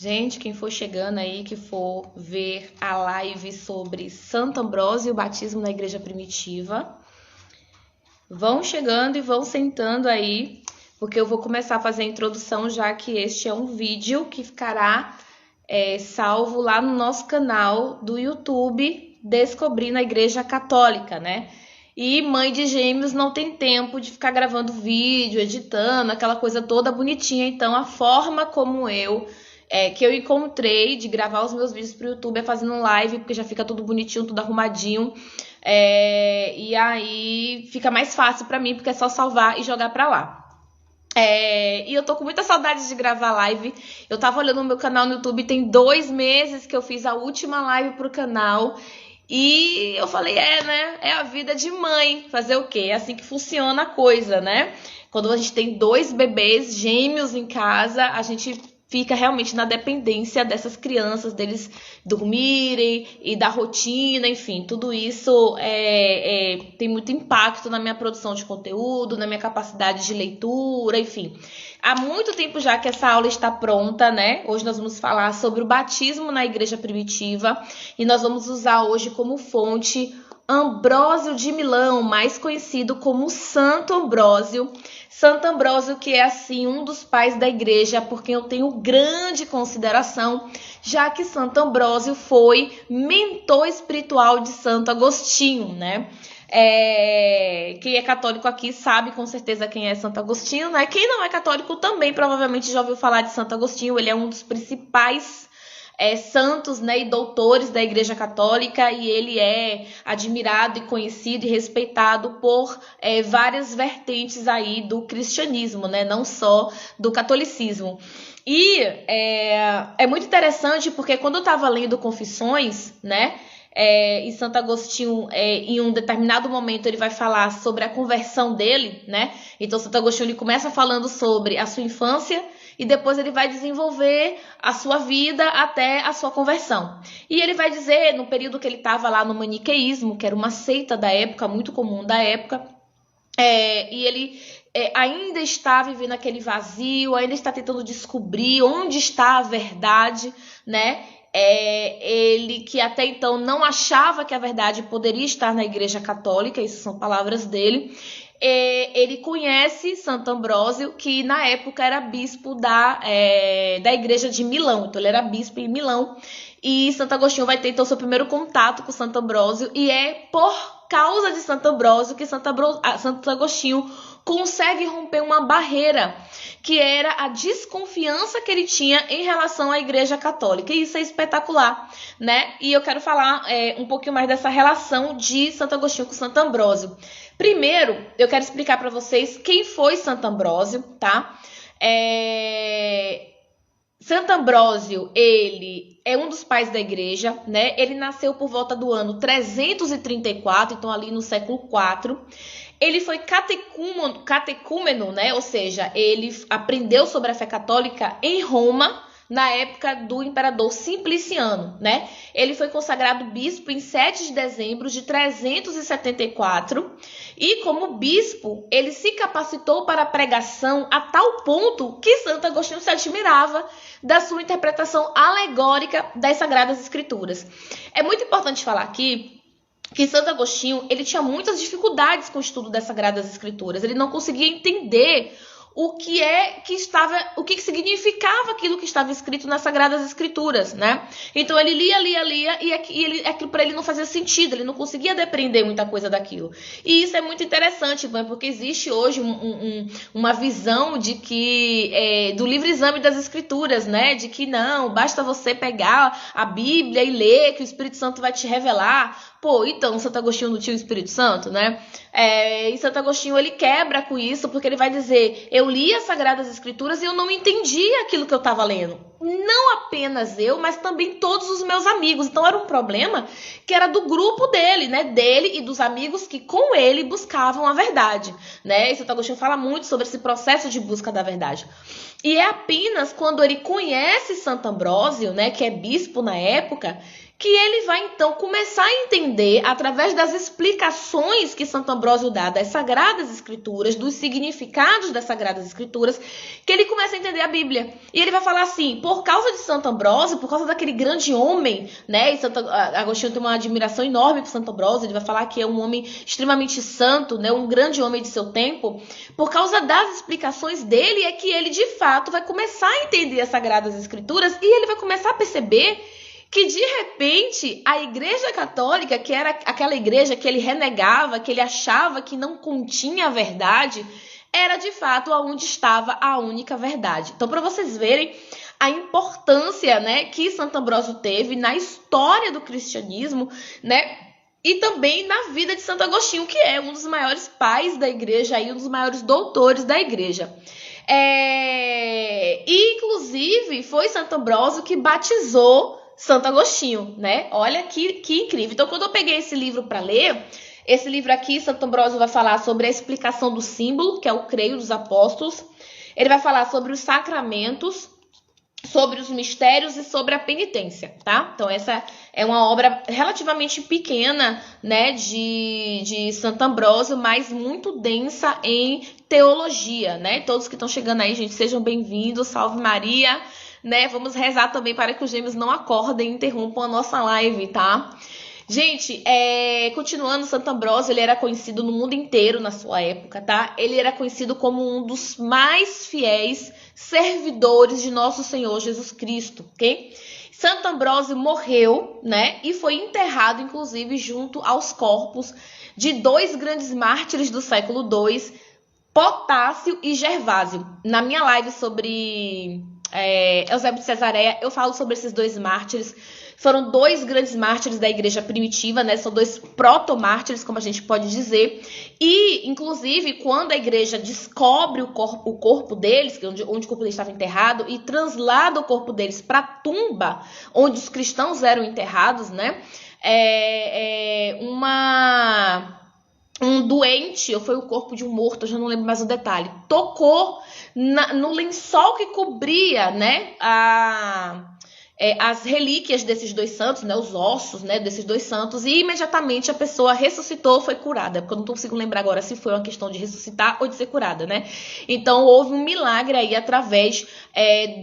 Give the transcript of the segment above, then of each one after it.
Gente, quem for chegando aí, que for ver a live sobre Santo Ambrósio e o batismo na igreja primitiva, vão chegando e vão sentando aí, porque eu vou começar a fazer a introdução, já que este é um vídeo que ficará salvo lá no nosso canal do YouTube, Descobrindo a Igreja Católica, né? E mãe de gêmeos não tem tempo de ficar gravando vídeo, editando, aquela coisa toda bonitinha. Então, a forma como que eu encontrei de gravar os meus vídeos pro YouTube é fazendo live, porque já fica tudo bonitinho, tudo arrumadinho. E aí fica mais fácil pra mim, porque é só salvar e jogar pra lá. E eu tô com muita saudade de gravar live. Eu tava olhando o meu canal no YouTube, tem 2 meses que eu fiz a última live pro canal. E eu falei, né? É a vida de mãe. Fazer o quê? É assim que funciona a coisa, né? Quando a gente tem 2 bebês gêmeos em casa, a gente fica realmente na dependência dessas crianças, deles dormirem e da rotina, enfim, tudo isso tem muito impacto na minha produção de conteúdo, na minha capacidade de leitura, enfim. Há muito tempo já que essa aula está pronta, né? Hoje nós vamos falar sobre o batismo na igreja primitiva e nós vamos usar hoje como fonte Ambrósio de Milão, mais conhecido como Santo Ambrósio. Santo Ambrósio, que é assim um dos pais da igreja, por quem eu tenho grande consideração, já que Santo Ambrósio foi mentor espiritual de Santo Agostinho, né? Quem é católico aqui sabe com certeza quem é Santo Agostinho, né? Quem não é católico também provavelmente já ouviu falar de Santo Agostinho. Ele é um dos principais santos, né, e doutores da Igreja Católica, e ele é admirado e conhecido e respeitado por várias vertentes aí do cristianismo, né, não só do catolicismo. E é muito interessante porque quando eu estava lendo Confissões, né, e Santo Agostinho, em um determinado momento, ele vai falar sobre a conversão dele, né? Então, Santo Agostinho ele começa falando sobre a sua infância e depois ele vai desenvolver a sua vida até a sua conversão. E ele vai dizer, no período que ele estava lá no maniqueísmo, que era uma seita da época, muito comum da época, e ele ainda está vivendo aquele vazio, ainda está tentando descobrir onde está a verdade, né? Ele que até então não achava que a verdade poderia estar na Igreja Católica, isso são palavras dele. Ele conhece Santo Ambrósio, que na época era bispo da Igreja de Milão, então ele era bispo em Milão, e Santo Agostinho vai ter então seu primeiro contato com Santo Ambrósio, e é por causa de Santo Ambrósio que Santo Agostinho consegue romper uma barreira, que era a desconfiança que ele tinha em relação à Igreja Católica. E isso é espetacular, né? E eu quero falar um pouquinho mais dessa relação de Santo Agostinho com Santo Ambrósio. Primeiro, eu quero explicar para vocês quem foi Santo Ambrósio, tá? Santo Ambrósio, ele é um dos pais da igreja, né? Ele nasceu por volta do ano 334, então ali no século IV. Ele foi catecúmeno, né? Ou seja, ele aprendeu sobre a fé católica em Roma, na época do imperador Simpliciano, né? Ele foi consagrado bispo em 7 de dezembro de 374 e, como bispo, ele se capacitou para a pregação a tal ponto que Santo Agostinho se admirava da sua interpretação alegórica das Sagradas Escrituras. É muito importante falar aqui que Santo Agostinho ele tinha muitas dificuldades com o estudo das Sagradas Escrituras. Ele não conseguia entender o que significava aquilo que estava escrito nas Sagradas Escrituras, né? Então ele lia e aquilo para ele não fazia sentido, ele não conseguia depreender muita coisa daquilo. E isso é muito interessante, porque existe hoje uma visão de que do livre exame das Escrituras, né? De que não, basta você pegar a Bíblia e ler, que o Espírito Santo vai te revelar. Pô, então Santo Agostinho não tinha o Espírito Santo, né? E Santo Agostinho ele quebra com isso, porque ele vai dizer: eu li as Sagradas Escrituras e eu não entendi aquilo que eu estava lendo. Não apenas eu, mas também todos os meus amigos. Então era um problema que era do grupo dele, né? Dele e dos amigos que com ele buscavam a verdade, né? E Santo Agostinho fala muito sobre esse processo de busca da verdade. E é apenas quando ele conhece Santo Ambrósio, né, que é bispo na época, que ele vai então começar a entender, através das explicações que Santo Ambrósio dá das Sagradas Escrituras, dos significados das Sagradas Escrituras, que ele começa a entender a Bíblia. E ele vai falar assim, por causa de Santo Ambrósio, por causa daquele grande homem, né? E Agostinho tem uma admiração enorme por Santo Ambrósio, ele vai falar que é um homem extremamente santo, né? Um grande homem de seu tempo. Por causa das explicações dele é que ele, de fato, vai começar a entender as Sagradas Escrituras e ele vai começar a perceber que, de repente, a Igreja Católica, que era aquela igreja que ele renegava, que ele achava que não continha a verdade, era, de fato, onde estava a única verdade. Então, para vocês verem a importância, né, que Santo Ambrósio teve na história do cristianismo, né, e também na vida de Santo Agostinho, que é um dos maiores pais da igreja e um dos maiores doutores da igreja. E, inclusive, foi Santo Ambrósio que batizou Santo Agostinho, né? Olha que incrível. Então, quando eu peguei esse livro para ler, esse livro aqui, Santo Ambrósio vai falar sobre a explicação do símbolo, que é o creio dos apóstolos. Ele vai falar sobre os sacramentos, sobre os mistérios e sobre a penitência, tá? Então, essa é uma obra relativamente pequena, né, de Santo Ambrósio, mas muito densa em teologia, né? Todos que estão chegando aí, gente, sejam bem-vindos. Salve Maria! Né? Vamos rezar também para que os gêmeos não acordem e interrompam a nossa live, tá? Gente, continuando, Santo Ambrósio, ele era conhecido no mundo inteiro na sua época, tá? Ele era conhecido como um dos mais fiéis servidores de nosso Senhor Jesus Cristo, ok? Santo Ambrósio morreu, né? E foi enterrado, inclusive, junto aos corpos de dois grandes mártires do século II, Potássio e Gervásio. Na minha live sobre Eusébio de Cesareia, eu falo sobre esses dois mártires. Foram dois grandes mártires da igreja primitiva, né? São dois proto-mártires, como a gente pode dizer. E, inclusive, quando a igreja descobre o corpo deles, onde o corpo deles estava enterrado, e translada o corpo deles para a tumba onde os cristãos eram enterrados, né? Um doente, ou foi o corpo de um morto, eu já não lembro mais o detalhe, tocou no lençol que cobria, né, as relíquias desses dois santos, né, os ossos, né, desses dois santos, e imediatamente a pessoa ressuscitou, foi curada, porque eu não consigo lembrar agora se foi uma questão de ressuscitar ou de ser curada, né? Então houve um milagre aí através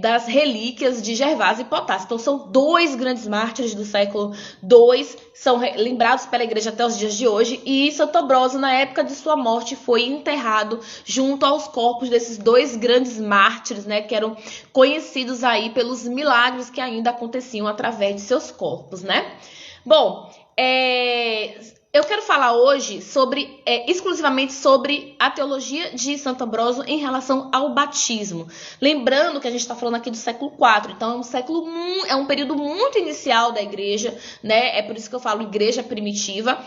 das relíquias de Gervásio e Potássio. Então são dois grandes mártires do século II, são lembrados pela igreja até os dias de hoje, e Santo Ambrósio, na época de sua morte, foi enterrado junto aos corpos desses dois grandes mártires, né, que eram conhecidos aí pelos milagres que ainda aconteciam através de seus corpos, né? Bom, eu quero falar hoje exclusivamente sobre a teologia de Santo Ambrósio em relação ao batismo. Lembrando que a gente está falando aqui do século IV, então é um período muito inicial da igreja, né? É por isso que eu falo igreja primitiva,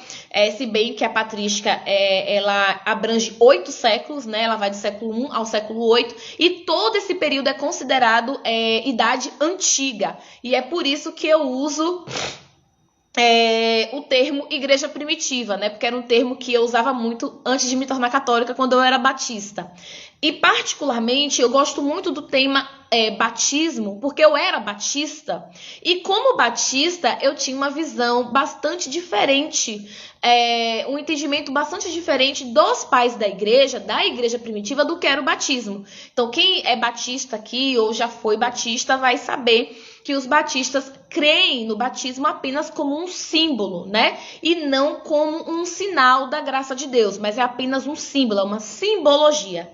se bem que a patrística ela abrange 8 séculos, né? Ela vai do século I ao século VIII, e todo esse período é considerado idade antiga, e é por isso que eu uso o termo igreja primitiva, né? Porque era um termo que eu usava muito antes de me tornar católica, quando eu era batista. E particularmente eu gosto muito do tema batismo, porque eu era batista, e como batista eu tinha uma visão bastante diferente, um entendimento bastante diferente dos pais da igreja primitiva, do que era o batismo. Então quem é batista aqui ou já foi batista vai saber que os batistas creem no batismo apenas como um símbolo, né? E não como um sinal da graça de Deus, mas é apenas um símbolo, é uma simbologia.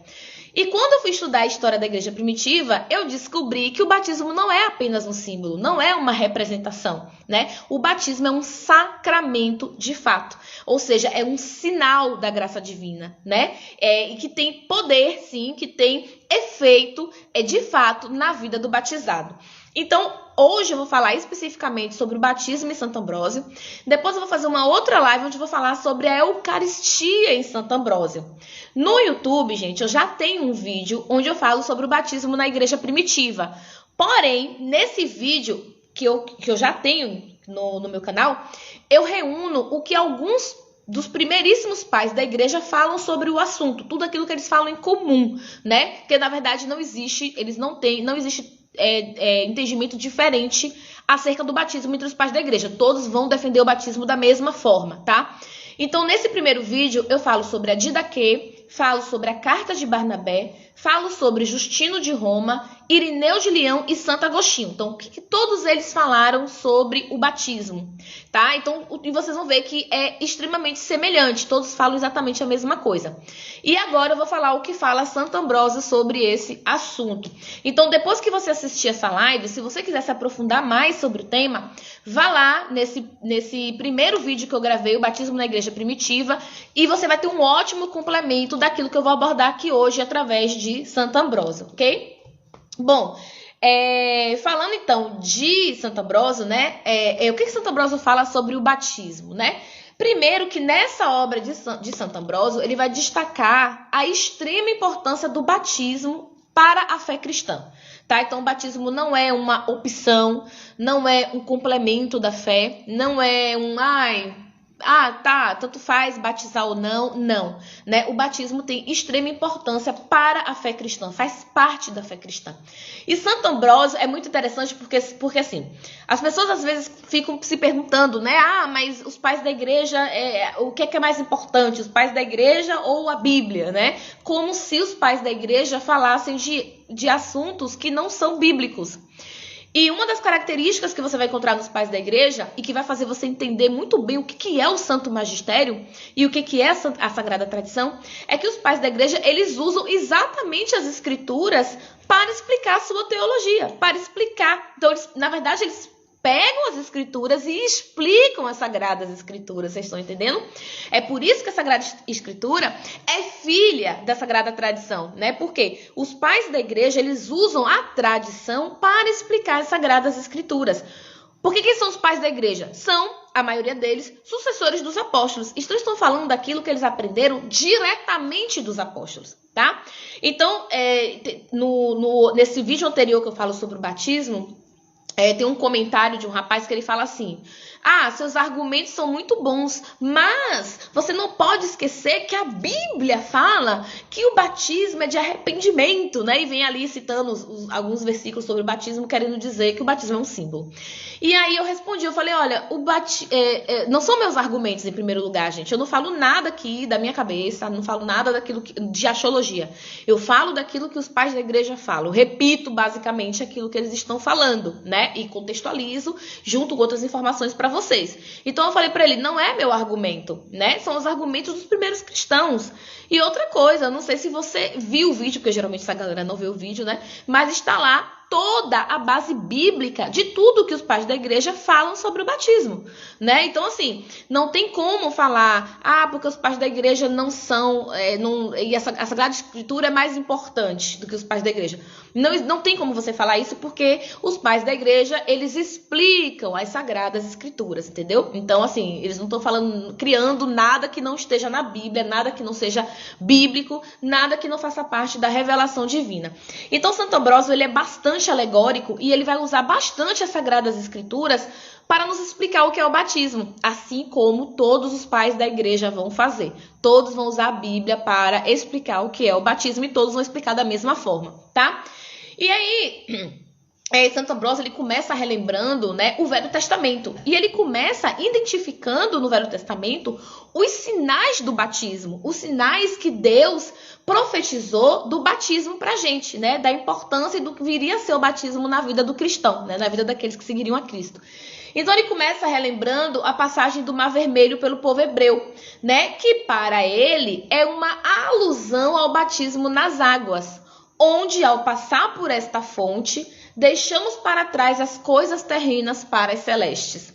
E quando eu fui estudar a história da igreja primitiva, eu descobri que o batismo não é apenas um símbolo, não é uma representação, né? O batismo é um sacramento de fato, ou seja, é um sinal da graça divina, né? E que tem poder, sim, que tem efeito, de fato, na vida do batizado. Então, hoje eu vou falar especificamente sobre o batismo em Santo Ambrósio. Depois eu vou fazer uma outra live onde eu vou falar sobre a Eucaristia em Santo Ambrósio. No YouTube, gente, eu já tenho um vídeo onde eu falo sobre o batismo na igreja primitiva. Porém, nesse vídeo que eu já tenho no meu canal, eu reúno o que alguns dos primeiríssimos pais da igreja falam sobre o assunto, tudo aquilo que eles falam em comum, né? Porque na verdade não existe entendimento diferente acerca do batismo entre os pais da igreja. Todos vão defender o batismo da mesma forma, tá? Então, nesse primeiro vídeo, eu falo sobre a Didaquê, falo sobre a Carta de Barnabé, falo sobre Justino de Roma, Irineu de Leão e Santo Agostinho. Então, o que todos eles falaram sobre o batismo, tá? Então, e vocês vão ver que é extremamente semelhante, todos falam exatamente a mesma coisa. E agora eu vou falar o que fala Santo Ambrósio sobre esse assunto. Então, depois que você assistir essa live, se você quiser se aprofundar mais sobre o tema, vá lá nesse primeiro vídeo que eu gravei, o batismo na igreja primitiva, e você vai ter um ótimo complemento daquilo que eu vou abordar aqui hoje através de Santo Ambrósio, ok? Bom, falando então de Santo Ambrósio, né? O que Santo Ambrósio fala sobre o batismo, né? Primeiro que nessa obra de Santo Ambrósio, ele vai destacar a extrema importância do batismo para a fé cristã, tá? Então, o batismo não é uma opção, não é um complemento da fé, não é tanto faz batizar ou não, né? O batismo tem extrema importância para a fé cristã, faz parte da fé cristã. E Santo Ambrósio é muito interessante porque assim, as pessoas às vezes ficam se perguntando, né? Mas os pais da igreja, o que é mais importante, os pais da igreja ou a Bíblia, né? Como se os pais da igreja falassem de assuntos que não são bíblicos. E uma das características que você vai encontrar nos pais da igreja e que vai fazer você entender muito bem o que é o Santo Magistério e o que é a Sagrada Tradição é que os pais da igreja, eles usam exatamente as escrituras para explicar a sua teologia, para explicar. Então, na verdade, eles pegam as escrituras e explicam as Sagradas Escrituras, vocês estão entendendo? É por isso que a Sagrada Escritura é filha da Sagrada Tradição, né? Porque os pais da igreja, eles usam a tradição para explicar as Sagradas Escrituras. Porque quem são os pais da igreja? São, a maioria deles, sucessores dos apóstolos. Estão falando daquilo que eles aprenderam diretamente dos apóstolos, tá? Então, nesse vídeo anterior que eu falo sobre o batismo, tem um comentário de um rapaz que ele fala assim: seus argumentos são muito bons, mas você não pode esquecer que a Bíblia fala que o batismo é de arrependimento, né? E vem ali citando alguns versículos sobre o batismo, querendo dizer que o batismo é um símbolo. E aí eu respondi, eu falei, olha, não são meus argumentos em primeiro lugar, gente. Eu não falo nada aqui da minha cabeça, não falo nada daquilo de axiologia. Eu falo daquilo que os pais da igreja falam. Eu repito basicamente aquilo que eles estão falando, né? E contextualizo junto com outras informações para vocês. Então eu falei para ele, não é meu argumento, né? São os argumentos dos primeiros cristãos. E outra coisa, eu não sei se você viu o vídeo, porque geralmente essa galera não vê o vídeo, né? Mas está lá toda a base bíblica de tudo que os pais da igreja falam sobre o batismo, né? Então, assim, não tem como falar, porque os pais da igreja não são, e a Sagrada Escritura é mais importante do que os pais da igreja. Não tem como você falar isso, porque os pais da igreja, eles explicam as Sagradas Escrituras, entendeu? Então, assim, eles não estão criando nada que não esteja na Bíblia, nada que não seja bíblico, nada que não faça parte da revelação divina. Então, Santo Ambrósio, ele é bastante alegórico e ele vai usar bastante as Sagradas Escrituras para nos explicar o que é o batismo, assim como todos os pais da igreja vão fazer. Todos vão usar a Bíblia para explicar o que é o batismo e todos vão explicar da mesma forma, tá? E aí, Santo Ambrósio, ele começa relembrando, né, o Velho Testamento. E ele começa identificando no Velho Testamento os sinais do batismo, os sinais que Deus profetizou do batismo pra gente, né, da importância do que viria a ser o batismo na vida do cristão, né, na vida daqueles que seguiriam a Cristo. Então ele começa relembrando a passagem do Mar Vermelho pelo povo hebreu, né, que para ele é uma alusão ao batismo nas águas, onde ao passar por esta fonte, deixamos para trás as coisas terrenas para as celestes.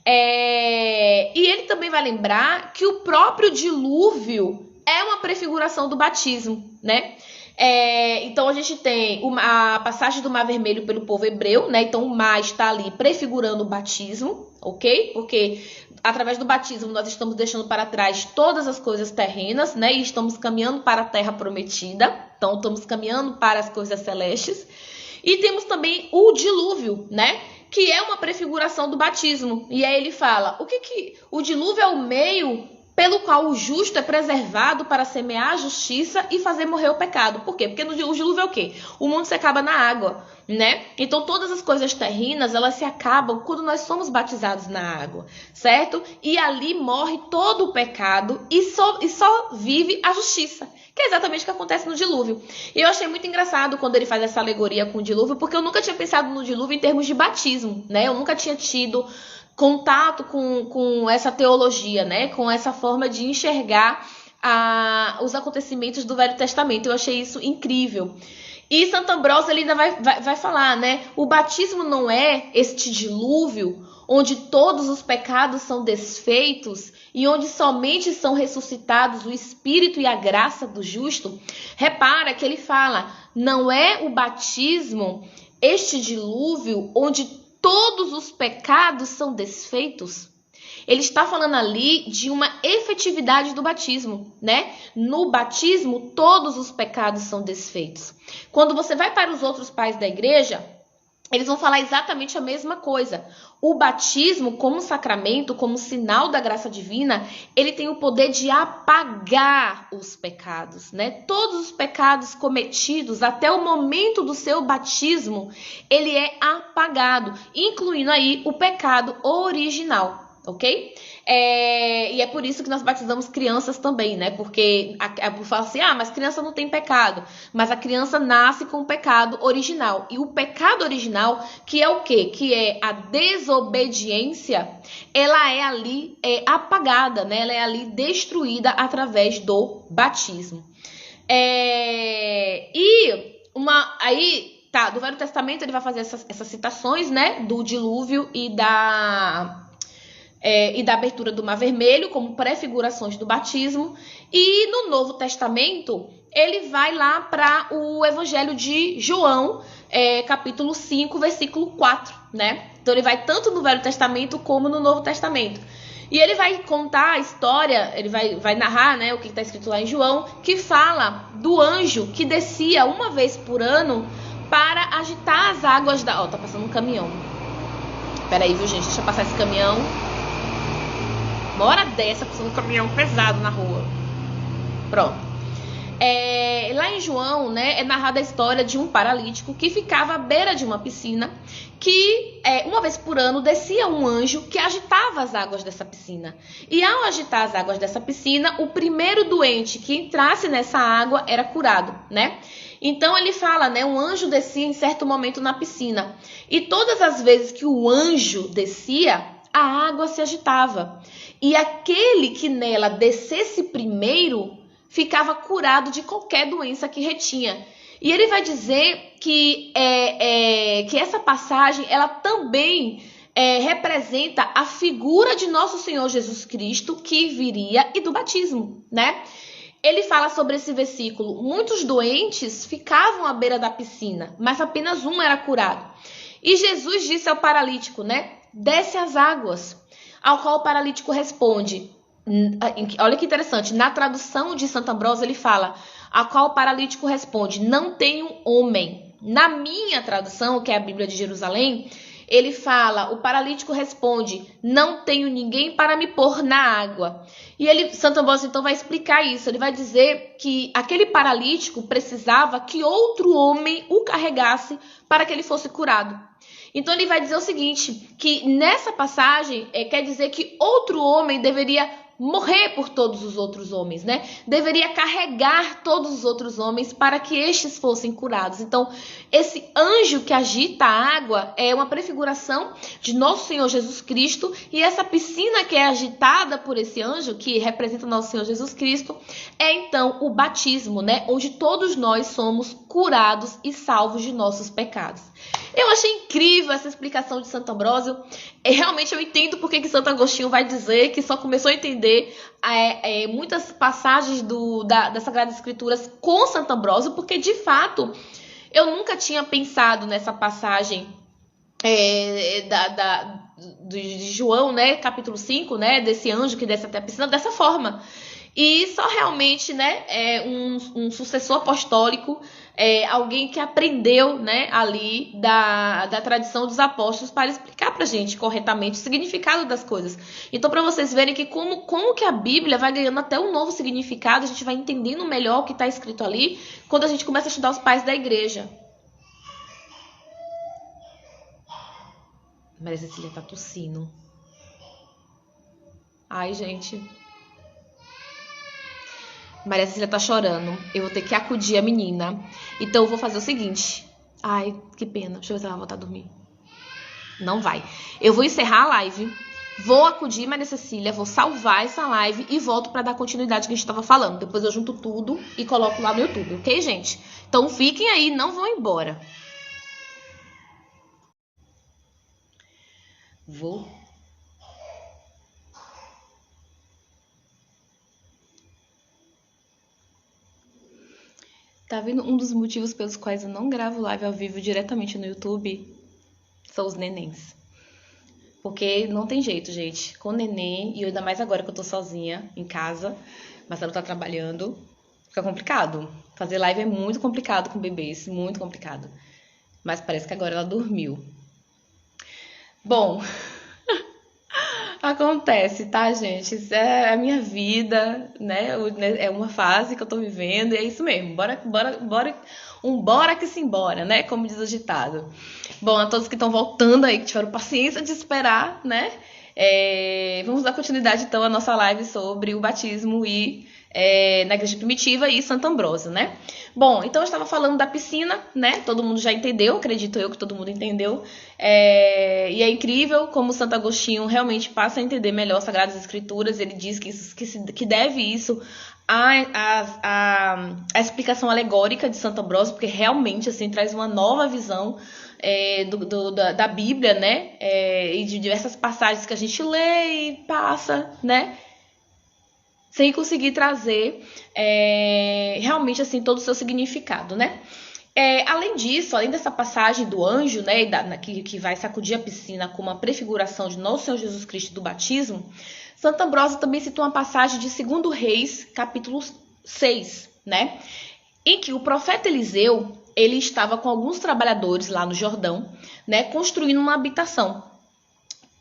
E ele também vai lembrar que o próprio dilúvio é uma prefiguração do batismo, né? Então a gente tem a passagem do Mar Vermelho pelo povo hebreu, né? Então o mar está ali prefigurando o batismo, ok? Porque através do batismo nós estamos deixando para trás todas as coisas terrenas, né? E estamos caminhando para a terra prometida. Então estamos caminhando para as coisas celestes. E temos também o dilúvio, né? Que é uma prefiguração do batismo. E aí ele fala, o dilúvio é o meio pelo qual o justo é preservado para semear a justiça e fazer morrer o pecado. Por quê? Porque o dilúvio é o quê? O mundo se acaba na água, né? Então todas as coisas terrenas, elas se acabam quando nós somos batizados na água, certo? E ali morre todo o pecado e só vive a justiça, que é exatamente o que acontece no dilúvio. E eu achei muito engraçado quando ele faz essa alegoria com o dilúvio, porque eu nunca tinha pensado no dilúvio em termos de batismo, né? Eu nunca tinha tido contato com essa teologia, né? Com essa forma de enxergar os acontecimentos do Velho Testamento. Eu achei isso incrível. E Santo Ambrósio ele ainda vai falar, né? O batismo não é este dilúvio onde todos os pecados são desfeitos e onde somente são ressuscitados o Espírito e a graça do justo. Repara que ele fala, não é o batismo este dilúvio onde todos os pecados são desfeitos. Ele está falando ali de uma efetividade do batismo, né? No batismo, todos os pecados são desfeitos. Quando você vai para os outros pais da igreja, eles vão falar exatamente a mesma coisa. O batismo, como sacramento, como sinal da graça divina, ele tem o poder de apagar os pecados, né? Todos os pecados cometidos até o momento do seu batismo, ele é apagado, incluindo aí o pecado original. Ok? E é por isso que nós batizamos crianças também, né? Porque fala assim, mas criança não tem pecado. Mas a criança nasce com o pecado original. E o pecado original, que é o quê? Que é a desobediência, ela é ali apagada, né? Ela é ali destruída através do batismo. Do Velho Testamento ele vai fazer essas citações, né? Do dilúvio e da abertura do Mar Vermelho, como prefigurações do batismo. E no Novo Testamento, ele vai lá para o Evangelho de João, capítulo 5, versículo 4, né? Então ele vai tanto no Velho Testamento como no Novo Testamento. E ele vai contar a história, ele vai narrar, né, o que está escrito lá em João, que fala do anjo que descia uma vez por ano para agitar as águas da... Tá passando um caminhão. Peraí, viu, gente? Deixa eu passar esse caminhão. Uma hora dessa, passando um caminhão pesado na rua. Pronto. Lá em João, né, é narrada a história de um paralítico que ficava à beira de uma piscina, que uma vez por ano descia um anjo que agitava as águas dessa piscina. E ao agitar as águas dessa piscina, o primeiro doente que entrasse nessa água era curado, né? Então ele fala, né, um anjo descia em certo momento na piscina. E todas as vezes que o anjo descia, a água se agitava. E aquele que nela descesse primeiro ficava curado de qualquer doença que retinha. E ele vai dizer que essa passagem ela também representa a figura de nosso Senhor Jesus Cristo que viria e do batismo, né? Ele fala sobre esse versículo. Muitos doentes ficavam à beira da piscina, mas apenas um era curado. E Jesus disse ao paralítico, né? Desce as águas. Ao qual o paralítico responde. Olha que interessante. Na tradução de Santo Ambrósio ele fala, a qual o paralítico responde, não tenho homem. Na minha tradução, que é a Bíblia de Jerusalém, ele fala, o paralítico responde, não tenho ninguém para me pôr na água. E Santo Ambrósio então vai explicar isso. Ele vai dizer que aquele paralítico precisava que outro homem o carregasse para que ele fosse curado. Então ele vai dizer o seguinte, que nessa passagem quer dizer que outro homem deveria morrer por todos os outros homens, né? Deveria carregar todos os outros homens para que estes fossem curados. Então, esse anjo que agita a água é uma prefiguração de nosso Senhor Jesus Cristo, e essa piscina que é agitada por esse anjo, que representa nosso Senhor Jesus Cristo, é então o batismo, né? Onde todos nós somos curados e salvos de nossos pecados. Eu achei incrível essa explicação de Santo Ambrósio. Realmente eu entendo porque que Santo Agostinho vai dizer que só começou a entender muitas passagens das Sagradas Escrituras com Santo Ambrósio, porque de fato eu nunca tinha pensado nessa passagem de João, né, capítulo 5, né, desse anjo que desce até a piscina, dessa forma. E só realmente, né, um sucessor apostólico, alguém que aprendeu, né, ali da tradição dos apóstolos para explicar pra gente corretamente o significado das coisas. Então, para vocês verem que como que a Bíblia vai ganhando até um novo significado, a gente vai entendendo melhor o que está escrito ali quando a gente começa a estudar os pais da igreja. Maria Cecília tá tossindo. Ai, gente. Maria Cecília tá chorando. Eu vou ter que acudir a menina. Então eu vou fazer o seguinte. Ai, que pena. Deixa eu ver se ela vai voltar a dormir. Não vai. Eu vou encerrar a live. Vou acudir Maria Cecília. Vou salvar essa live e volto pra dar continuidade que a gente tava falando. Depois eu junto tudo e coloco lá no YouTube, ok, gente? Então fiquem aí, não vão embora. Vou. Tá vendo? Um dos motivos pelos quais eu não gravo live ao vivo diretamente no YouTube são os nenéns. Porque não tem jeito, gente. Com neném, e ainda mais agora que eu tô sozinha em casa, Marcelo tá trabalhando, fica complicado. Fazer live é muito complicado com bebês, muito complicado. Mas parece que agora ela dormiu. Bom, acontece, tá, gente? Isso é a minha vida, né? É uma fase que eu tô vivendo e é isso mesmo. Bora que se embora, né? Como diz o ditado. Bom, a todos que estão voltando aí, que tiveram paciência de esperar, né? Vamos dar continuidade, então, à nossa live sobre o batismo na igreja primitiva e Santo Ambrósio, né? Bom, então eu estava falando da piscina, né? Todo mundo já entendeu, acredito eu que todo mundo entendeu. E é incrível como Santo Agostinho realmente passa a entender melhor as Sagradas Escrituras. Ele diz que deve isso à explicação alegórica de Santo Ambrósio, porque realmente assim traz uma nova visão da Bíblia, né? E de diversas passagens que a gente lê e passa, né? Sem conseguir trazer realmente assim todo o seu significado, né? Além disso, além dessa passagem do anjo, né, que vai sacudir a piscina como uma prefiguração de Nosso Senhor Jesus Cristo do batismo, Santo Ambrósio também cita uma passagem de 2 Reis, capítulo 6, né, em que o profeta Eliseu, ele estava com alguns trabalhadores lá no Jordão, né, construindo uma habitação.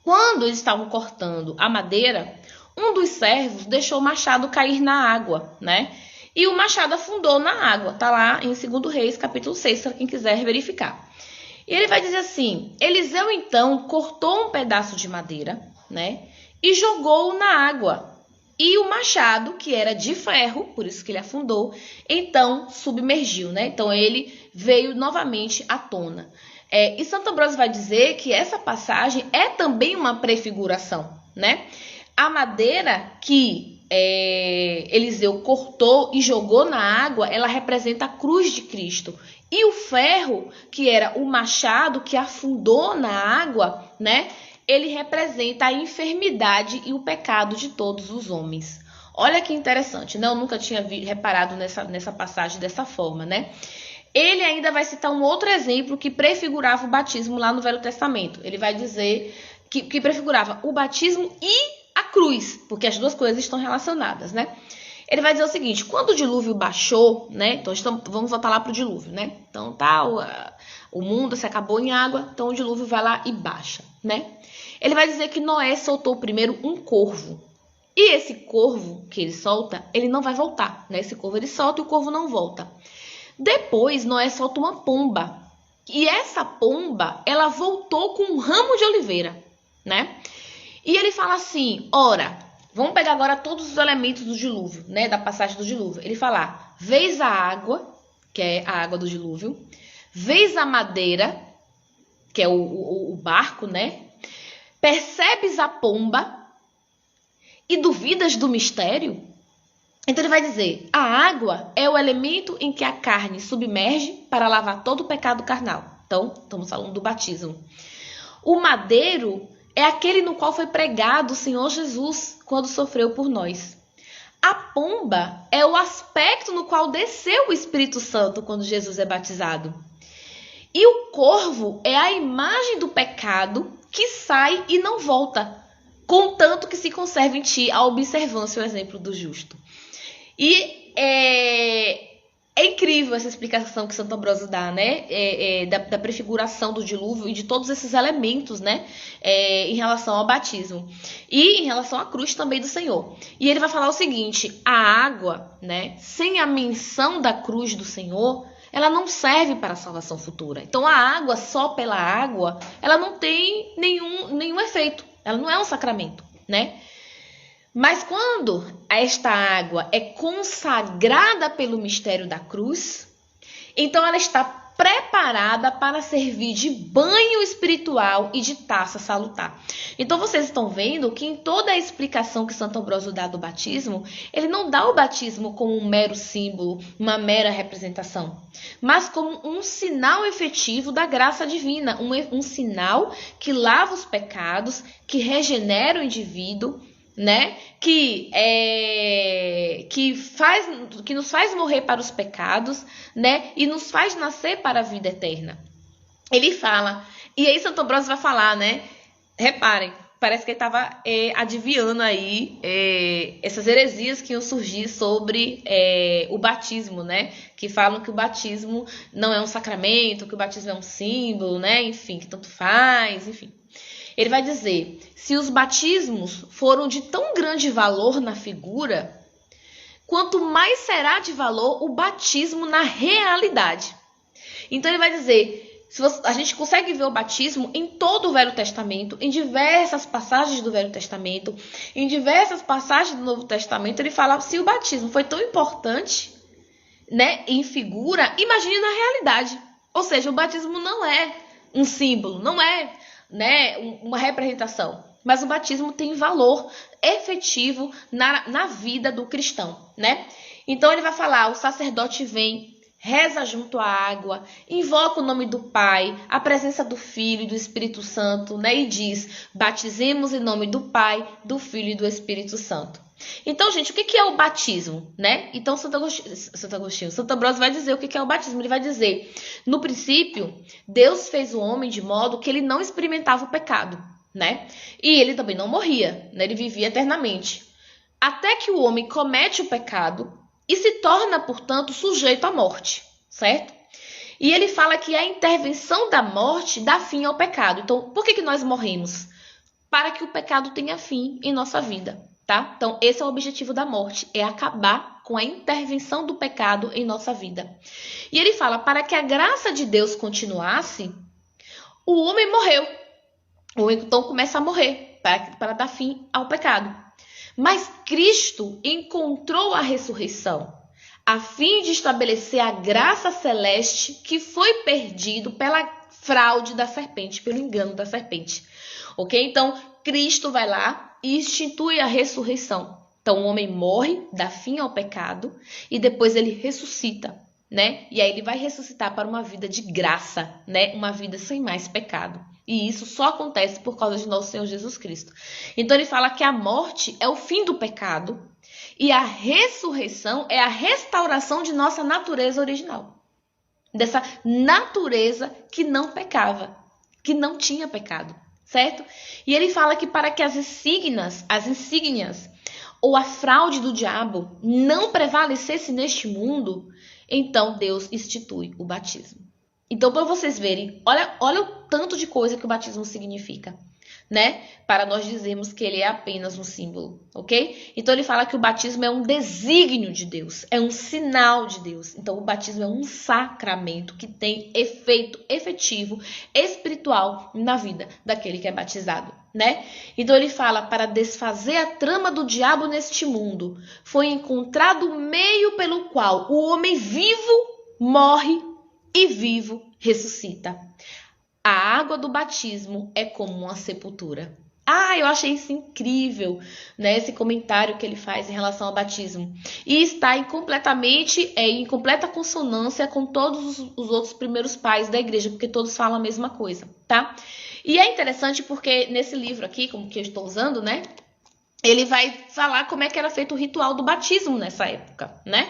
Quando eles estavam cortando a madeira, um dos servos deixou o machado cair na água, né? E o machado afundou na água. Tá lá em 2 Reis, capítulo 6, para quem quiser verificar. E ele vai dizer assim: Eliseu, então, cortou um pedaço de madeira, né? E jogou-o na água. E o machado, que era de ferro, por isso que ele afundou, então submergiu, né? Então ele veio novamente à tona. E Santo Ambrósio vai dizer que essa passagem é também uma prefiguração, né? A madeira que Eliseu cortou e jogou na água, ela representa a cruz de Cristo. E o ferro, que era o machado que afundou na água, né? Ele representa a enfermidade e o pecado de todos os homens. Olha que interessante, né? Eu nunca tinha reparado nessa passagem dessa forma, né? Ele ainda vai citar um outro exemplo que prefigurava o batismo lá no Velho Testamento. Ele vai dizer que prefigurava o batismo e a cruz, porque as duas coisas estão relacionadas, né? Ele vai dizer o seguinte: quando o dilúvio baixou, né? Então vamos voltar lá para o dilúvio, né? Então o mundo se acabou em água, então o dilúvio vai lá e baixa, né? Ele vai dizer que Noé soltou primeiro um corvo. E esse corvo que ele solta, ele não vai voltar, né? Esse corvo ele solta e o corvo não volta. Depois Noé solta uma pomba. E essa pomba, ela voltou com um ramo de oliveira, né? E ele fala assim: ora, vamos pegar agora todos os elementos do dilúvio, né? Da passagem do dilúvio. Ele fala: vês a água, que é a água do dilúvio, vês a madeira, que é o barco, né? Percebes a pomba e duvidas do mistério? Então ele vai dizer: a água é o elemento em que a carne submerge para lavar todo o pecado carnal. Então, estamos falando do batismo. O madeiro é aquele no qual foi pregado o Senhor Jesus quando sofreu por nós. A pomba é o aspecto no qual desceu o Espírito Santo quando Jesus é batizado. E o corvo é a imagem do pecado que sai e não volta, contanto que se conserve em ti a observância e o exemplo do justo. E é incrível incrível essa explicação que Santo Ambrósio dá, né? Da prefiguração do dilúvio e de todos esses elementos, né? Em relação ao batismo. E em relação à cruz também do Senhor. E ele vai falar o seguinte: a água, né? Sem a menção da cruz do Senhor, ela não serve para a salvação futura. Então, a água, só pela água, ela não tem nenhum efeito. Ela não é um sacramento, né? Mas quando esta água é consagrada pelo mistério da cruz, então ela está preparada para servir de banho espiritual e de taça salutar. Então vocês estão vendo que em toda a explicação que Santo Ambrósio dá do batismo, ele não dá o batismo como um mero símbolo, uma mera representação, mas como um sinal efetivo da graça divina, um sinal que lava os pecados, que regenera o indivíduo, né? Que nos faz morrer para os pecados, né? E nos faz nascer para a vida eterna. Ele fala, e aí Santo Ambrósio vai falar, né? Reparem, parece que ele estava adivinhando aí essas heresias que iam surgir sobre o batismo, né? Que falam que o batismo não é um sacramento, que o batismo é um símbolo, né? Enfim, que tanto faz, enfim. Ele vai dizer, se os batismos foram de tão grande valor na figura, quanto mais será de valor o batismo na realidade. Então ele vai dizer, a gente consegue ver o batismo em todo o Velho Testamento, em diversas passagens do Velho Testamento, em diversas passagens do Novo Testamento, ele fala, se o batismo foi tão importante, né, em figura, imagine na realidade. Ou seja, o batismo não é um símbolo, não é, né, uma representação, mas o batismo tem valor efetivo na vida do cristão, né? Então ele vai falar, o sacerdote vem, reza junto à água, invoca o nome do Pai, a presença do Filho e do Espírito Santo, né? E diz, batizemos em nome do Pai, do Filho e do Espírito Santo. Então, gente, o que é o batismo, né? Então, Santo Ambrósio vai dizer o que é o batismo. Ele vai dizer, no princípio, Deus fez o homem de modo que ele não experimentava o pecado, né? E ele também não morria, né? Ele vivia eternamente. Até que o homem comete o pecado e se torna, portanto, sujeito à morte, certo? E ele fala que a intervenção da morte dá fim ao pecado. Então, por que nós morremos? Para que o pecado tenha fim em nossa vida. Tá? Então, esse é o objetivo da morte, é acabar com a intervenção do pecado em nossa vida. E ele fala, para que a graça de Deus continuasse, o homem morreu. O homem então começa a morrer, para dar fim ao pecado. Mas Cristo encontrou a ressurreição, a fim de estabelecer a graça celeste que foi perdido pela fraude da serpente, pelo engano da serpente. Ok? Então, Cristo vai lá e institui a ressurreição. Então, o homem morre, dá fim ao pecado e depois ele ressuscita, né? E aí ele vai ressuscitar para uma vida de graça, né? Uma vida sem mais pecado. E isso só acontece por causa de nosso Senhor Jesus Cristo. Então, ele fala que a morte é o fim do pecado e a ressurreição é a restauração de nossa natureza original. Dessa natureza que não pecava, que não tinha pecado. Certo? E ele fala que para que as insígnias ou a fraude do diabo não prevalecesse neste mundo, então Deus institui o batismo. Então, para vocês verem, olha o tanto de coisa que o batismo significa, né? Para nós dizermos que ele é apenas um símbolo, ok? Então, ele fala que o batismo é um desígnio de Deus, é um sinal de Deus. Então, o batismo é um sacramento que tem efeito efetivo, espiritual na vida daquele que é batizado, né? Então, ele fala, para desfazer a trama do diabo neste mundo, foi encontrado o meio pelo qual o homem vivo morre e vivo ressuscita. A água do batismo é como uma sepultura. Eu achei isso incrível, né? Esse comentário que ele faz em relação ao batismo. E está em completa consonância com todos os outros primeiros pais da igreja, porque todos falam a mesma coisa, tá? E é interessante porque nesse livro aqui, como que eu estou usando, né? Ele vai falar como é que era feito o ritual do batismo nessa época, né?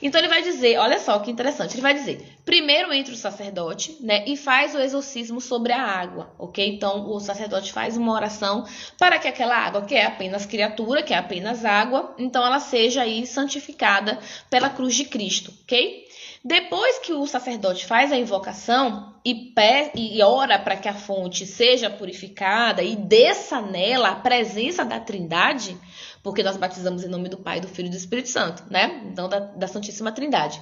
Então ele vai dizer, olha só que interessante, ele vai dizer, primeiro entra o sacerdote, né, e faz o exorcismo sobre a água, ok? Então o sacerdote faz uma oração para que aquela água, que é apenas criatura, que é apenas água, então ela seja aí santificada pela cruz de Cristo, ok? Depois que o sacerdote faz a invocação e ora para que a fonte seja purificada e desça nela a presença da Trindade, porque nós batizamos em nome do Pai, do Filho e do Espírito Santo, né? Então, da Santíssima Trindade.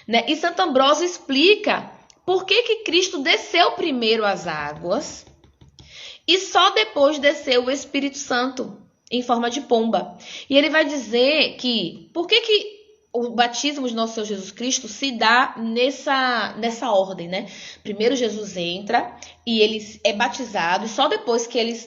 Né? E Santo Ambrósio explica por que Cristo desceu primeiro as águas e só depois desceu o Espírito Santo em forma de pomba. E ele vai dizer que por que o batismo de nosso Senhor Jesus Cristo se dá nessa ordem, né? Primeiro Jesus entra e ele é batizado, e só depois que ele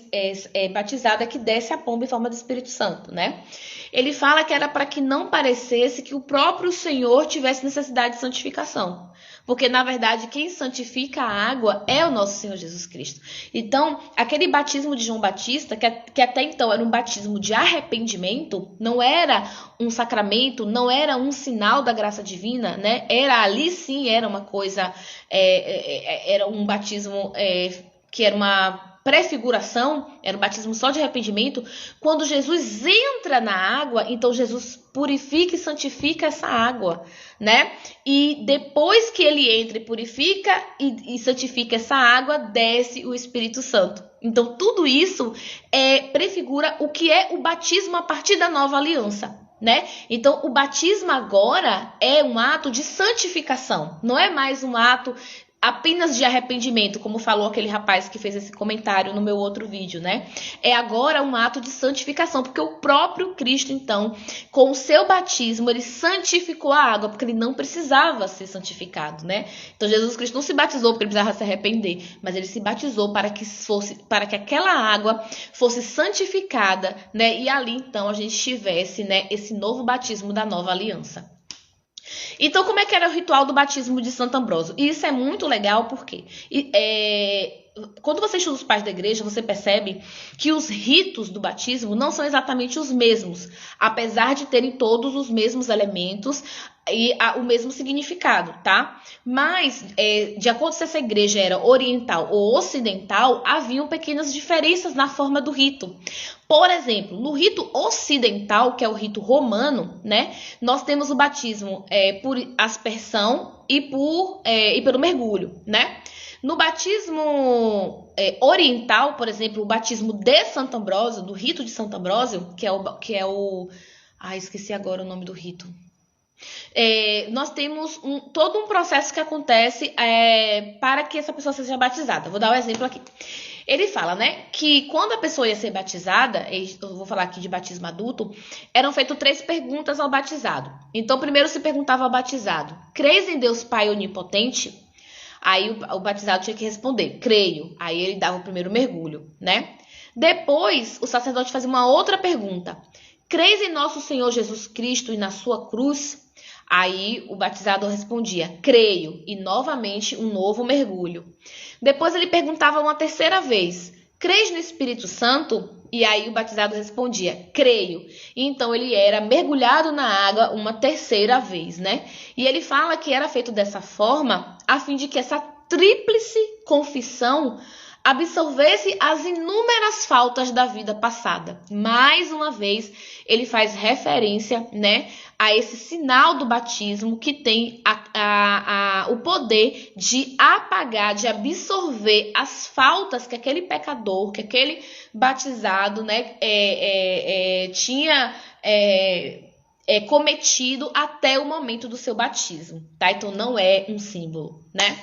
é batizado é que desce a pomba em forma do Espírito Santo, né? Ele fala que era para que não parecesse que o próprio Senhor tivesse necessidade de santificação. Porque, na verdade, quem santifica a água é o nosso Senhor Jesus Cristo. Então, aquele batismo de João Batista, que até então era um batismo de arrependimento, não era um sacramento, não era um sinal da graça divina, né? Ali sim era uma coisa, era um batismo que era uma prefiguração, era um batismo só de arrependimento. Quando Jesus entra na água, então Jesus purifica e santifica essa água, né? E depois que ele entra e purifica e santifica essa água, desce o Espírito Santo. Então tudo isso prefigura o que é o batismo a partir da nova aliança, né? Então o batismo agora é um ato de santificação, não é mais um ato apenas de arrependimento, como falou aquele rapaz que fez esse comentário no meu outro vídeo, né? É agora um ato de santificação, porque o próprio Cristo, então, com o seu batismo, ele santificou a água, porque ele não precisava ser santificado, né? Então, Jesus Cristo não se batizou porque ele precisava se arrepender, mas ele se batizou para que aquela água fosse santificada, né? E ali, então, a gente tivesse, né, esse novo batismo da nova aliança. Então, como é que era o ritual do batismo de Santo Ambrósio? E isso é muito legal porque quando você estuda os pais da igreja, você percebe que os ritos do batismo não são exatamente os mesmos, apesar de terem todos os mesmos elementos e o mesmo significado, tá? Mas, de acordo se essa igreja era oriental ou ocidental, haviam pequenas diferenças na forma do rito. Por exemplo, no rito ocidental, que é o rito romano, né, nós temos o batismo por aspersão e pelo mergulho, né? No batismo oriental, por exemplo, o batismo de Santo Ambrósio, do rito de Santo Ambrósio, que é o... esqueci agora o nome do rito. Nós temos todo um processo que acontece para que essa pessoa seja batizada. Vou dar um exemplo aqui. Ele fala, né, que quando a pessoa ia ser batizada, eu vou falar aqui de batismo adulto, eram feitas 3 perguntas ao batizado. Então, primeiro se perguntava ao batizado: crês em Deus Pai Onipotente? Aí o batizado tinha que responder: creio. Aí ele dava o primeiro mergulho, né? Depois, o sacerdote fazia uma outra pergunta: crês em nosso Senhor Jesus Cristo e na sua cruz? Aí o batizado respondia: creio. E novamente um novo mergulho. Depois ele perguntava uma terceira vez: crês no Espírito Santo? E aí o batizado respondia: creio. E então ele era mergulhado na água uma terceira vez, né? E ele fala que era feito dessa forma a fim de que essa tríplice confissão absorvesse as inúmeras faltas da vida passada. Mais uma vez, ele faz referência, né, a esse sinal do batismo que tem o poder de apagar, de absorver as faltas que aquele pecador, que aquele batizado, né, tinha cometido até o momento do seu batismo, tá? Então não é um símbolo, né?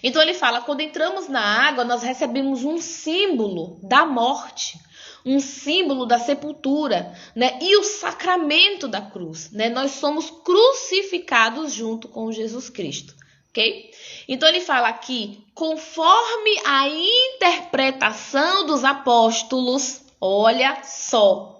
Então ele fala: quando entramos na água, nós recebemos um símbolo da morte, um símbolo da sepultura, né? E o sacramento da cruz, né? Nós somos crucificados junto com Jesus Cristo, ok? Então ele fala aqui: conforme a interpretação dos apóstolos, olha só.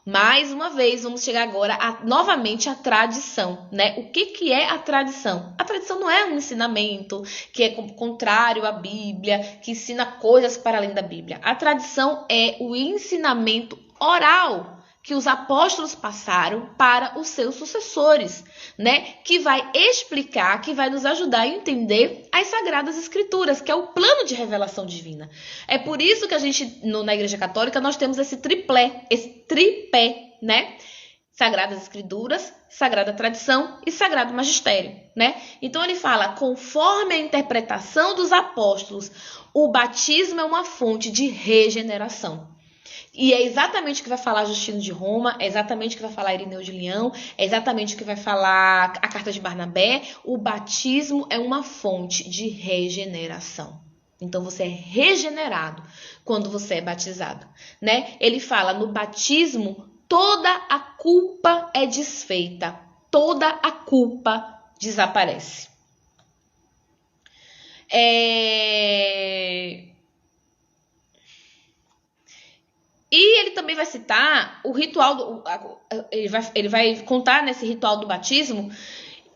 Mais uma vez, vamos chegar agora novamente à tradição, né? O que é a tradição? A tradição não é um ensinamento que é contrário à Bíblia, que ensina coisas para além da Bíblia. A tradição é o ensinamento oral que os apóstolos passaram para os seus sucessores, né? Que vai explicar, que vai nos ajudar a entender as Sagradas Escrituras, que é o plano de revelação divina. É por isso que a gente, na Igreja Católica, nós temos esse tripé, né? Sagradas Escrituras, Sagrada Tradição e Sagrado Magistério, né? Então ele fala, conforme a interpretação dos apóstolos, o batismo é uma fonte de regeneração. E é exatamente o que vai falar Justino de Roma, é exatamente o que vai falar Irineu de Leão, é exatamente o que vai falar a Carta de Barnabé. O batismo é uma fonte de regeneração. Então você é regenerado quando você é batizado, né? Ele fala, no batismo, toda a culpa é desfeita, toda a culpa desaparece. E ele também vai citar o ritual, ele vai contar nesse ritual do batismo,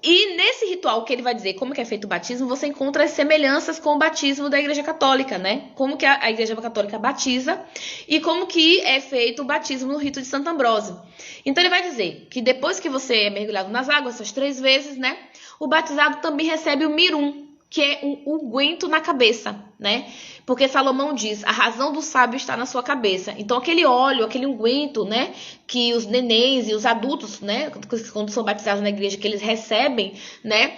e nesse ritual que ele vai dizer como que é feito o batismo, você encontra as semelhanças com o batismo da Igreja Católica, né? Como que a Igreja Católica batiza e como que é feito o batismo no rito de Santo Ambrósio. Então ele vai dizer que depois que você é mergulhado nas águas, essas 3 vezes, né? O batizado também recebe o mirum, que é um unguento na cabeça, né? Porque Salomão diz, a razão do sábio está na sua cabeça. Então, aquele óleo, aquele unguento, né? Que os nenéns e os adultos, né? Quando são batizados na igreja, que eles recebem, né?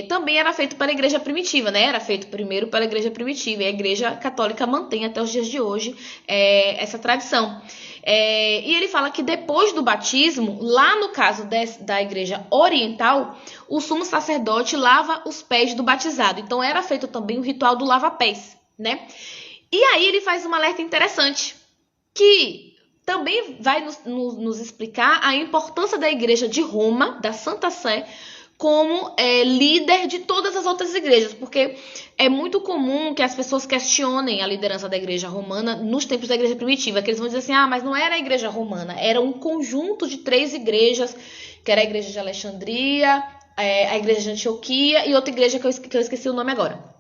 Também era feito para a igreja primitiva, né? Era feito primeiro para a igreja primitiva. E a igreja católica mantém até os dias de hoje essa tradição. E ele fala que depois do batismo, lá no caso da igreja oriental, o sumo sacerdote lava os pés do batizado. Então era feito também o ritual do lava-pés, né? E aí ele faz um alerta interessante, que também vai nos explicar a importância da igreja de Roma, da Santa Sé, como líder de todas as outras igrejas, porque é muito comum que as pessoas questionem a liderança da igreja romana nos tempos da igreja primitiva, que eles vão dizer assim, mas não era a igreja romana, era um conjunto de 3 igrejas, que era a igreja de Alexandria, a igreja de Antioquia e outra igreja que eu esqueci o nome agora.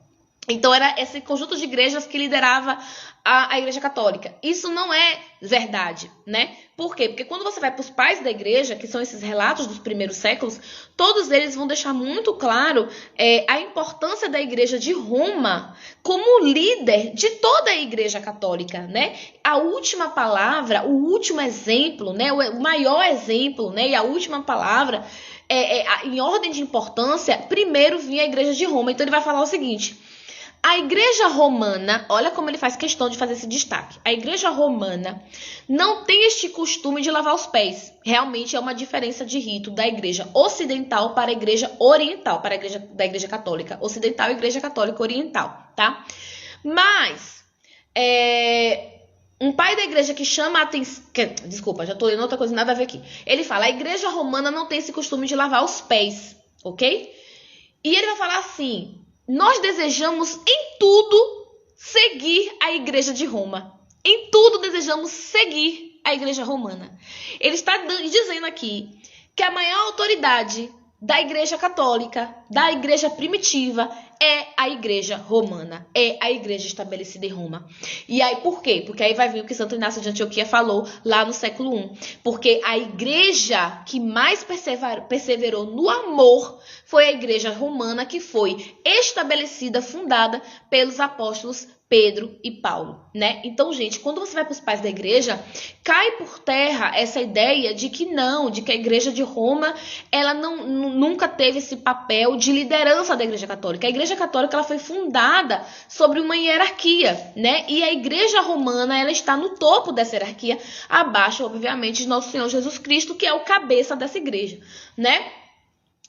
Então era esse conjunto de igrejas que liderava a igreja católica. Isso não é verdade, né? Por quê? Porque quando você vai para os pais da igreja, que são esses relatos dos primeiros séculos, todos eles vão deixar muito claro a importância da igreja de Roma como líder de toda a igreja católica, né? A última palavra, o último exemplo, né? O maior exemplo, né? E a última palavra, em ordem de importância, primeiro vinha a igreja de Roma. Então ele vai falar o seguinte... A igreja romana, olha como ele faz questão de fazer esse destaque. A igreja romana não tem este costume de lavar os pés. Realmente é uma diferença de rito da igreja ocidental para a igreja oriental, para a igreja da igreja católica ocidental e igreja católica oriental, tá? Mas, um pai da igreja que chama a atenção... Desculpa, já tô lendo outra coisa, nada a ver aqui. Ele fala, a igreja romana não tem esse costume de lavar os pés, ok? E ele vai falar assim... Nós desejamos em tudo seguir a igreja de Roma. Em tudo desejamos seguir a igreja romana. Ele está dizendo aqui que a maior autoridade da igreja católica, da igreja primitiva, é a igreja romana, é a igreja estabelecida em Roma. E aí por quê? Porque aí vai vir o que Santo Inácio de Antioquia falou lá no século I. Porque a igreja que mais perseverou no amor foi a igreja romana, que foi estabelecida, fundada pelos apóstolos Pedro e Paulo, né? Então, gente, quando você vai para os pais da igreja, cai por terra essa ideia de que não, de que a igreja de Roma, ela nunca teve esse papel de liderança da igreja católica. A igreja católica, ela foi fundada sobre uma hierarquia, né? E a igreja romana, ela está no topo dessa hierarquia, abaixo, obviamente, de nosso Senhor Jesus Cristo, que é o cabeça dessa igreja, né?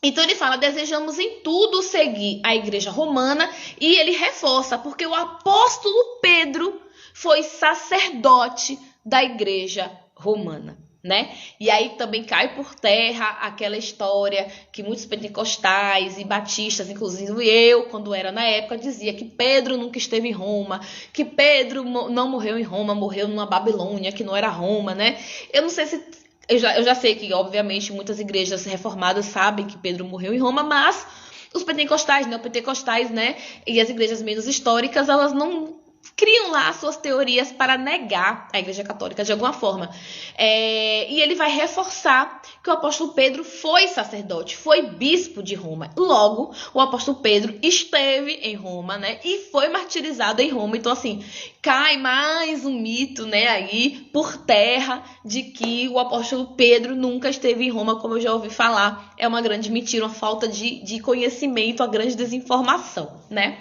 Então ele fala, desejamos em tudo seguir a igreja romana, e ele reforça, porque o apóstolo Pedro foi sacerdote da igreja romana, né? E aí também cai por terra aquela história que muitos pentecostais e batistas, inclusive eu, quando era na época, dizia que Pedro nunca esteve em Roma, que Pedro não morreu em Roma, morreu numa Babilônia, que não era Roma, né? Eu não sei se... Eu já sei que, obviamente, muitas igrejas reformadas sabem que Pedro morreu em Roma, mas os pentecostais, neopentecostais, né, e as igrejas menos históricas, elas não criam lá suas teorias para negar a Igreja Católica de alguma forma. E ele vai reforçar que o apóstolo Pedro foi sacerdote, foi bispo de Roma. Logo, o apóstolo Pedro esteve em Roma, né? E foi martirizado em Roma. Então, assim, cai mais um mito, né, aí por terra de que o apóstolo Pedro nunca esteve em Roma, como eu já ouvi falar. É uma grande mentira, uma falta de conhecimento, uma grande desinformação, né?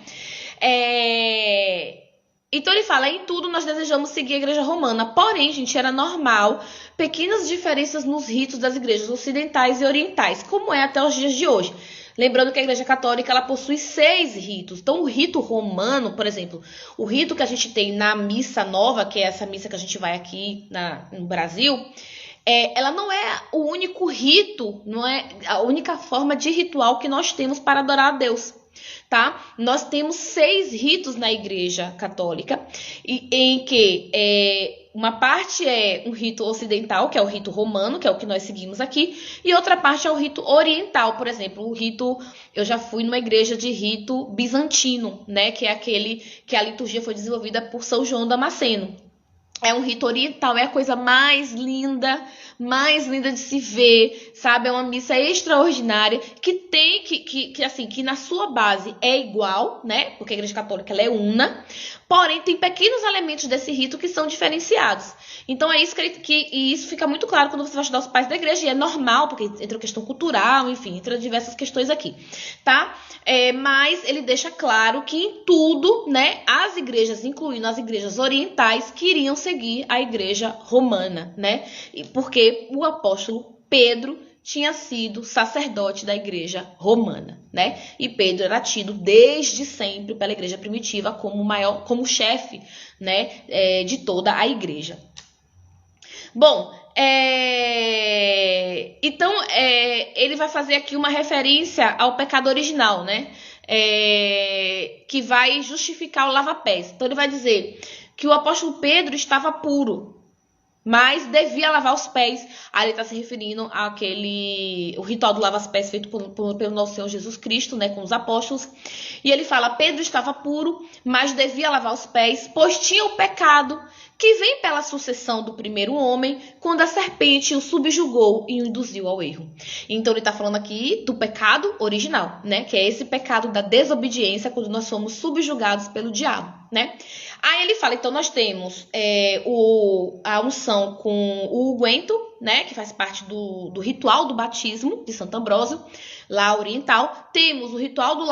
Então ele fala, em tudo nós desejamos seguir a igreja romana, porém, gente, era normal pequenas diferenças nos ritos das igrejas ocidentais e orientais, como é até os dias de hoje. Lembrando que a igreja católica ela possui 6 ritos. Então o rito romano, por exemplo, o rito que a gente tem na missa nova, que é essa missa que a gente vai aqui no Brasil, ela não é o único rito, não é a única forma de ritual que nós temos para adorar a Deus. Tá? Nós temos 6 ritos na Igreja Católica, em que uma parte é um rito ocidental, que é o rito romano, que é o que nós seguimos aqui, e outra parte é o rito oriental, por exemplo, o rito, eu já fui numa igreja de rito bizantino, né, que é aquele que a liturgia foi desenvolvida por São João Damasceno. É um rito oriental, é a coisa mais linda de se ver, sabe? É uma missa extraordinária que tem que na sua base é igual, né? Porque a Igreja Católica ela é una, porém tem pequenos elementos desse rito que são diferenciados. Então é isso e isso fica muito claro quando você vai estudar os pais da igreja, e é normal, porque entra a questão cultural, enfim, entra diversas questões aqui, tá? Mas ele deixa claro que em tudo, né, as igrejas, incluindo as igrejas orientais, queriam seguir a igreja romana, né? Porque o apóstolo Pedro tinha sido sacerdote da igreja romana, né? E Pedro era tido desde sempre pela igreja primitiva como chefe, né, de toda a igreja. Bom, então ele vai fazer aqui uma referência ao pecado original, né? Que vai justificar o lava-pés. Então ele vai dizer que o apóstolo Pedro estava puro, mas devia lavar os pés. Aí ele está se referindo o ritual do lava-pés feito pelo nosso Senhor Jesus Cristo, né, com os apóstolos. E ele fala, Pedro estava puro, mas devia lavar os pés, pois tinha o pecado que vem pela sucessão do primeiro homem, quando a serpente o subjugou e o induziu ao erro. Então ele está falando aqui do pecado original, né, que é esse pecado da desobediência, quando nós somos subjugados pelo diabo, né? Aí ele fala, então nós temos a unção com o unguento, né, que faz parte do ritual do batismo de Santo Ambrósio, lá oriental. Temos o ritual do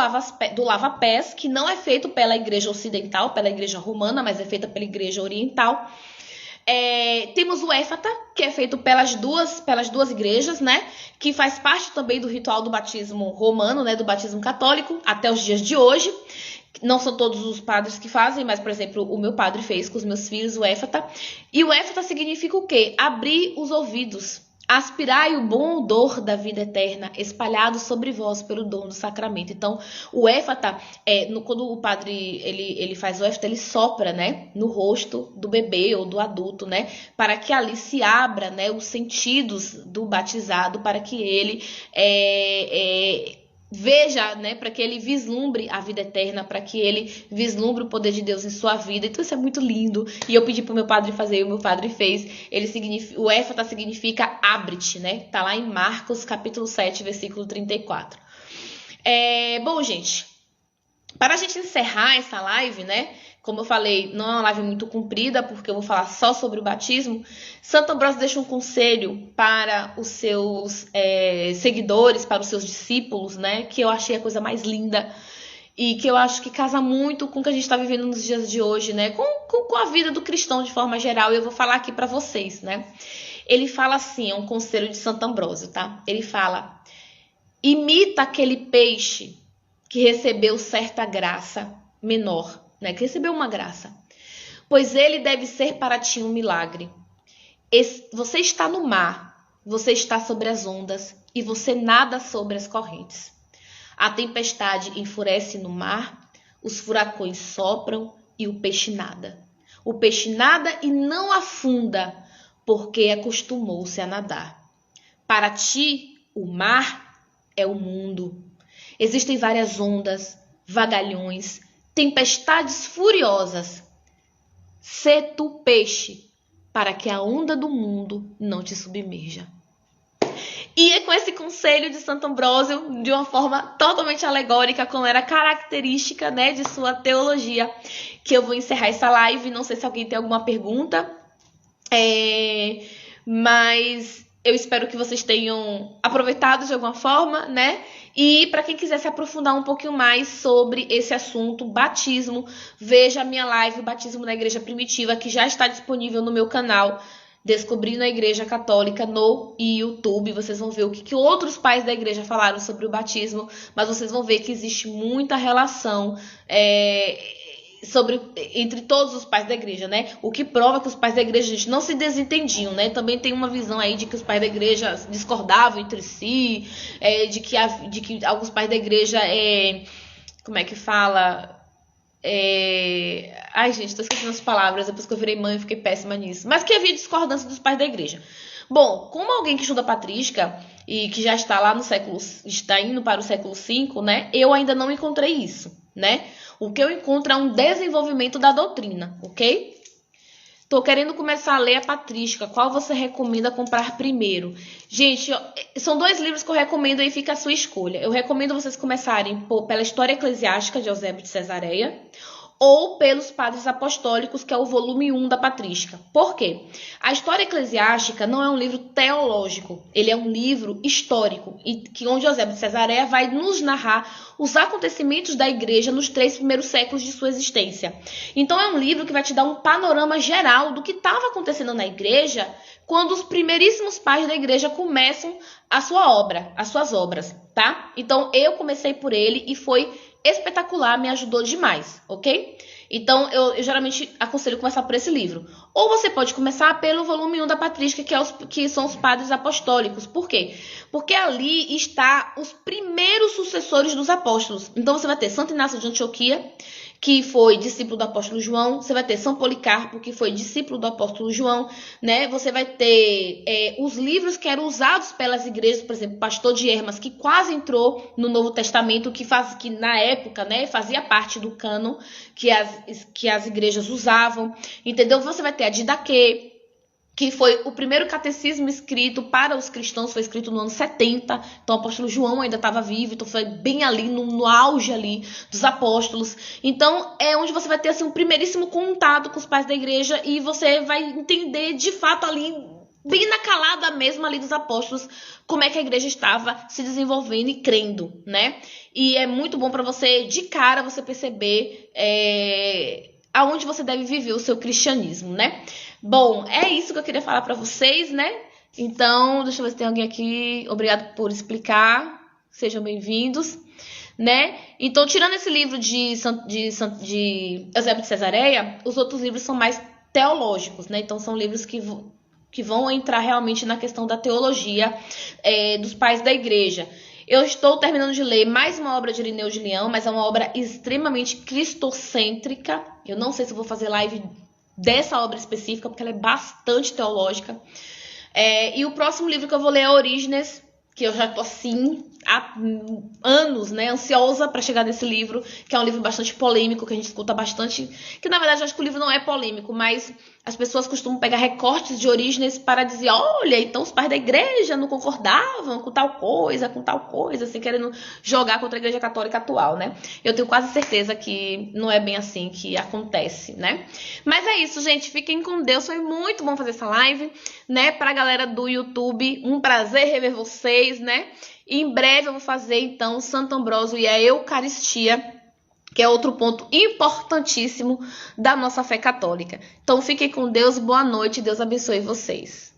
lava-pés, que não é feito pela igreja ocidental, pela igreja romana, mas é feita pela igreja oriental. Temos o éfata, que é feito pelas duas igrejas, né, que faz parte também do ritual do batismo romano, né, do batismo católico, até os dias de hoje. Não são todos os padres que fazem, mas, por exemplo, o meu padre fez com os meus filhos o éfata. E o éfata significa o quê? Abrir os ouvidos. Aspirai o bom odor da vida eterna, espalhado sobre vós pelo dom do sacramento. Então, o éfata, quando o padre ele faz o éfata, ele sopra, né, no rosto do bebê ou do adulto, né, para que ali se abra, né, os sentidos do batizado, para que ele veja, né, para que ele vislumbre a vida eterna, para que ele vislumbre o poder de Deus em sua vida. Então isso é muito lindo. E eu pedi para o meu padre fazer, e o meu padre fez. O éfata significa abre-te, né? Tá lá em Marcos, capítulo 7, versículo 34. Bom, gente, para a gente encerrar essa live, né? Como eu falei, não é uma live muito comprida, porque eu vou falar só sobre o batismo. Santo Ambrósio deixa um conselho para os seus seguidores, para os seus discípulos, né? Que eu achei a coisa mais linda e que eu acho que casa muito com o que a gente está vivendo nos dias de hoje, né? Com a vida do cristão de forma geral. E eu vou falar aqui para vocês, né? Ele fala assim, é um conselho de Santo Ambrósio, tá? Ele fala, imita aquele peixe que recebeu certa graça menor, né, que recebeu uma graça, pois ele deve ser para ti um milagre. Você está no mar, você está sobre as ondas e você nada sobre as correntes. A tempestade enfurece no mar, os furacões sopram e o peixe nada. O peixe nada e não afunda, porque acostumou-se a nadar. Para ti, o mar é o mundo. Existem várias ondas, vagalhões, tempestades furiosas, Sê tu peixe, para que a onda do mundo não te submerja. E é com esse conselho de Santo Ambrósio, de uma forma totalmente alegórica, como era característica, né, de sua teologia, que eu vou encerrar essa live. Não sei se alguém tem alguma pergunta, mas eu espero que vocês tenham aproveitado de alguma forma, né? E para quem quiser se aprofundar um pouquinho mais sobre esse assunto, batismo, veja a minha live, Batismo na Igreja Primitiva, que já está disponível no meu canal, Descobrindo a Igreja Católica, no YouTube. Vocês vão ver o que outros pais da igreja falaram sobre o batismo, mas vocês vão ver que existe muita relação entre todos os pais da igreja, né? O que prova que os pais da igreja, gente, não se desentendiam, né? Também tem uma visão aí de que os pais da igreja discordavam entre si, de que alguns pais da igreja, como é que fala? Ai, gente, tô esquecendo as palavras, depois que eu virei mãe eu fiquei péssima nisso. Mas que havia discordância dos pais da igreja. Bom, como alguém que estuda patrística e que já está lá no século, está indo para o século V, né? Eu ainda não encontrei isso, né? O que eu encontro é um desenvolvimento da doutrina, ok? Tô querendo começar a ler a patrística. Qual você recomenda comprar primeiro? Gente, são 2 livros que eu recomendo e fica a sua escolha. Eu recomendo vocês começarem pela História Eclesiástica de Eusébio de Cesareia ou pelos Padres Apostólicos, que é o volume 1 da patrística. Por quê? A História Eclesiástica não é um livro teológico, ele é um livro histórico, onde Eusébio de Cesareia vai nos narrar os acontecimentos da igreja nos 3 primeiros séculos de sua existência. Então é um livro que vai te dar um panorama geral do que estava acontecendo na igreja quando os primeiríssimos pais da igreja começam as suas obras, tá? Então eu comecei por ele e foi espetacular, me ajudou demais, ok? Então, eu geralmente aconselho começar por esse livro. Ou você pode começar pelo volume 1 da patrística, que são os Padres Apostólicos. Por quê? Porque ali está os primeiros sucessores dos apóstolos. Então, você vai ter Santo Inácio de Antioquia, que foi discípulo do apóstolo João. Você vai ter São Policarpo, que foi discípulo do apóstolo João, né? Você vai ter os livros que eram usados pelas igrejas, por exemplo, Pastor de Hermas, que quase entrou no Novo Testamento, que na época, né, fazia parte do cânon que as igrejas usavam, entendeu? Você vai ter a Didaquê, que foi o primeiro catecismo escrito para os cristãos, foi escrito no ano 70, então o apóstolo João ainda estava vivo, então foi bem ali, no auge ali dos apóstolos. Então é onde você vai ter assim, um primeiríssimo contato com os pais da igreja e você vai entender de fato ali, bem na calada mesmo ali dos apóstolos, como é que a igreja estava se desenvolvendo e crendo, né? E é muito bom para você, de cara, você perceber aonde você deve viver o seu cristianismo, né? Bom, é isso que eu queria falar para vocês, né? Então, deixa eu ver se tem alguém aqui. Obrigado por explicar. Sejam bem-vindos, né? Então, tirando esse livro de Eusébio de Cesareia, os outros livros são mais teológicos, né? Então, são livros que vão entrar realmente na questão da teologia dos pais da igreja. Eu estou terminando de ler mais uma obra de Irineu de Leão, mas é uma obra extremamente cristocêntrica. Eu não sei se eu vou fazer live dessa obra específica, porque ela é bastante teológica. E o próximo livro que eu vou ler é Orígenes, que eu já tô assim há anos, né, ansiosa para chegar nesse livro, que é um livro bastante polêmico, que a gente escuta bastante, que na verdade eu acho que o livro não é polêmico, mas as pessoas costumam pegar recortes de Orígenes para dizer, olha, então os pais da igreja não concordavam com tal coisa, assim, querendo jogar contra a igreja católica atual, né? Eu tenho quase certeza que não é bem assim que acontece, né? Mas é isso, gente, fiquem com Deus, foi muito bom fazer essa live, né? Pra galera do YouTube, um prazer rever vocês, né? E em breve eu vou fazer, então, Santo Ambrósio e a Eucaristia, que é outro ponto importantíssimo da nossa fé católica. Então, fiquem com Deus e boa noite. Deus abençoe vocês.